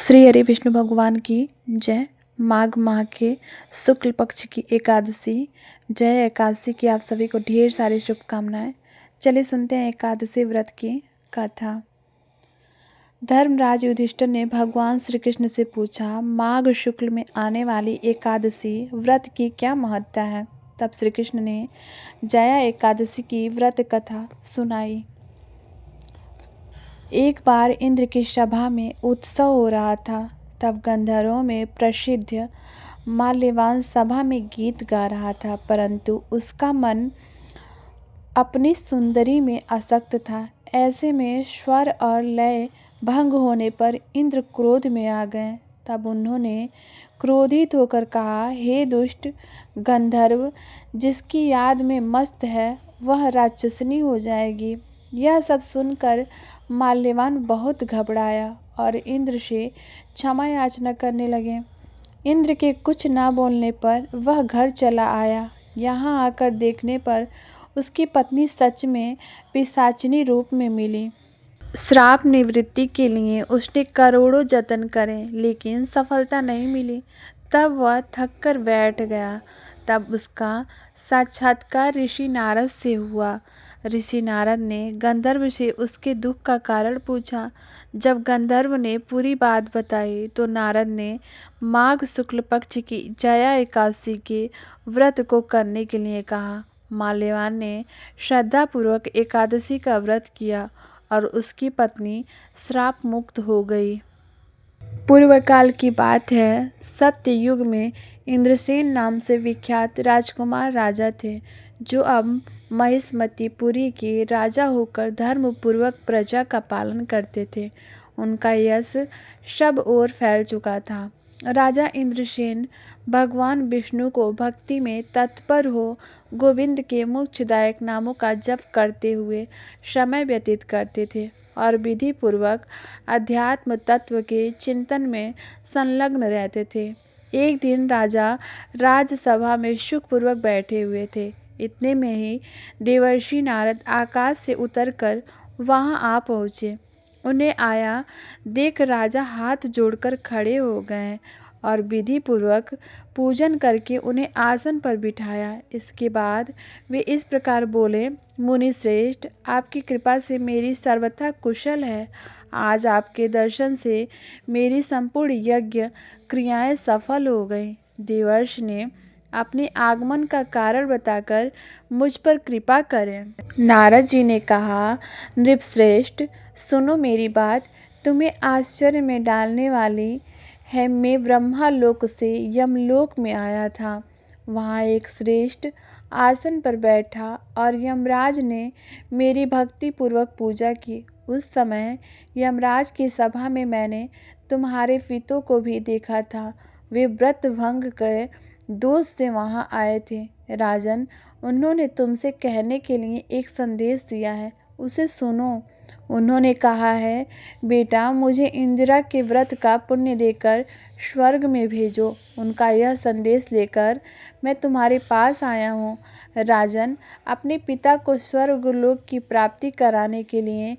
श्री हरि विष्णु भगवान की जय। माघ माह के शुक्ल पक्ष की एकादशी जय एकादशी की आप सभी को ढेर सारी शुभकामनाएं। चलिए सुनते हैं एकादशी व्रत की कथा। धर्मराज युधिष्ठिर ने भगवान श्री कृष्ण से पूछा, माघ शुक्ल में आने वाली एकादशी व्रत की क्या महत्ता है। तब श्री कृष्ण ने जया एकादशी की व्रत कथा सुनाई। एक बार इंद्र की सभा में उत्सव हो रहा था। तब गंधर्वों में प्रसिद्ध माल्यवान सभा में गीत गा रहा था, परंतु उसका मन अपनी सुंदरी में आसक्त था। ऐसे में स्वर और लय भंग होने पर इंद्र क्रोध में आ गए। तब उन्होंने क्रोधित होकर कहा, हे दुष्ट गंधर्व, जिसकी याद में मस्त है वह राक्षसनी हो जाएगी। यह सब सुनकर माल्यवान बहुत घबराया और इंद्र से क्षमा याचना करने लगे। इंद्र के कुछ ना बोलने पर वह घर चला आया। यहाँ आकर देखने पर उसकी पत्नी सच में पिशाचिनी रूप में मिली। श्राप निवृत्ति के लिए उसने करोड़ों जतन करे, लेकिन सफलता नहीं मिली। तब वह थक कर बैठ गया। तब उसका साक्षात्कार ऋषि नारद से हुआ। ऋषि नारद ने गंधर्व से उसके दुख का कारण पूछा। जब गंधर्व ने पूरी बात बताई तो नारद ने माघ शुक्ल पक्ष की जया एकादशी के व्रत को करने के लिए कहा। माल्यवान ने श्रद्धापूर्वक एकादशी का व्रत किया और उसकी पत्नी श्राप मुक्त हो गई। पूर्व काल की बात है। सत्य युग में इंद्रसेन नाम से विख्यात राजकुमार राजा थे, जो अब महिष्मतीपुरी के राजा होकर धर्मपूर्वक प्रजा का पालन करते थे। उनका यश सब ओर फैल चुका था। राजा इंद्रसेन भगवान विष्णु को भक्ति में तत्पर हो गोविंद के मोक्षदायक नामों का जप करते हुए समय व्यतीत करते थे और विधि पूर्वक अध्यात्म तत्व के चिंतन में संलग्न रहते थे। एक दिन राजा राजसभा में सुखपूर्वक बैठे हुए थे। इतने में ही देवर्षि नारद आकाश से उतरकर वहां आ पहुँचे। उन्हें आया देख राजा हाथ जोड़कर खड़े हो गए और विधि पूर्वक पूजन करके उन्हें आसन पर बिठाया। इसके बाद वे इस प्रकार बोले, मुनि श्रेष्ठ, आपकी कृपा से मेरी सर्वथा कुशल है। आज आपके दर्शन से मेरी संपूर्ण यज्ञ क्रियाएं सफल हो गई। देवर्षि ने अपने आगमन का कारण बताकर मुझ पर कृपा करें। नारद जी ने कहा, नृपश्रेष्ठ, सुनो मेरी बात, तुम्हें आश्चर्य में डालने वाली है। मैं ब्रह्मालोक से यमलोक में आया था। वहाँ एक श्रेष्ठ आसन पर बैठा और यमराज ने मेरी भक्ति पूर्वक पूजा की। उस समय यमराज की सभा में मैंने तुम्हारे पितों को भी देखा था। वे व्रत भंग कर दोष से वहाँ आए थे। राजन, उन्होंने तुमसे कहने के लिए एक संदेश दिया है, उसे सुनो। उन्होंने कहा है, बेटा, मुझे इंदिरा के व्रत का पुण्य देकर स्वर्ग में भेजो। उनका यह संदेश लेकर मैं तुम्हारे पास आया हूँ। राजन, अपने पिता को स्वर्गलोक की प्राप्ति कराने के लिए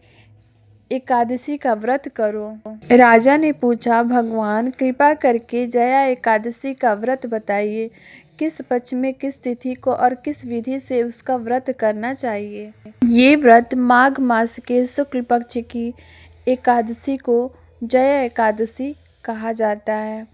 एकादशी का व्रत करो। राजा ने पूछा, भगवान, कृपा करके जया एकादशी का व्रत बताइए। किस पक्ष में, किस तिथि को और किस विधि से उसका व्रत करना चाहिए। ये व्रत माघ मास के शुक्ल पक्ष की एकादशी को जया एकादशी कहा जाता है।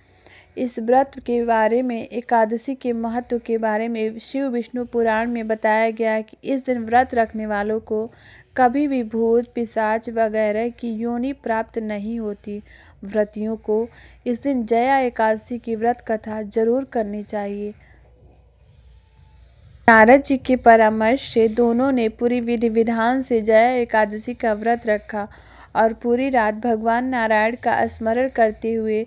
इस व्रत के बारे में, एकादशी के महत्व के बारे में शिव विष्णु पुराण में बताया गया है कि इस दिन व्रत रखने वालों को कभी भी भूत पिशाच वगैरह की योनि प्राप्त नहीं होती। व्रतियों को इस दिन जया एकादशी की व्रत कथा जरूर करनी चाहिए। नारद जी के परामर्श से दोनों ने पूरी विधि विधान से जया एकादशी का व्रत रखा और पूरी रात भगवान नारायण का स्मरण करते हुए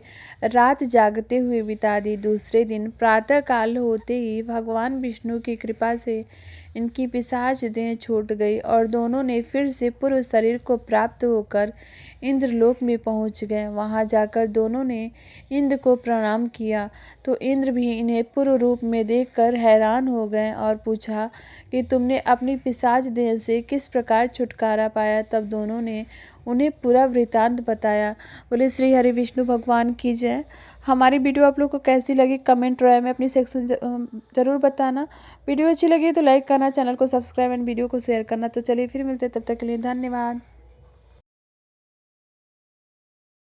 रात जागते हुए बिता दी। दूसरे दिन प्रातः काल होते ही भगवान विष्णु की कृपा से इनकी पिशाच देह छूट गई और दोनों ने फिर से पूर्व शरीर को प्राप्त होकर इंद्रलोक में पहुंच गए। वहां जाकर दोनों ने इंद्र को प्रणाम किया तो इंद्र भी इन्हें पूर्व रूप में देखकर हैरान हो गए और पूछा कि तुमने अपनी पिशाच देह से किस प्रकार छुटकारा पाया। तब दोनों ने उन्हें पूरा वृतांत बताया। बोले श्री हरि विष्णु भगवान की जय। हमारी वीडियो आप लोग को कैसी लगी कमेंट रॉय में अपनी सेक्शन ज़रूर बताना। वीडियो अच्छी लगी तो लाइक करना, चैनल को सब्सक्राइब एंड वीडियो को शेयर करना। तो चलिए फिर मिलते हैं, तब तक के लिए धन्यवाद।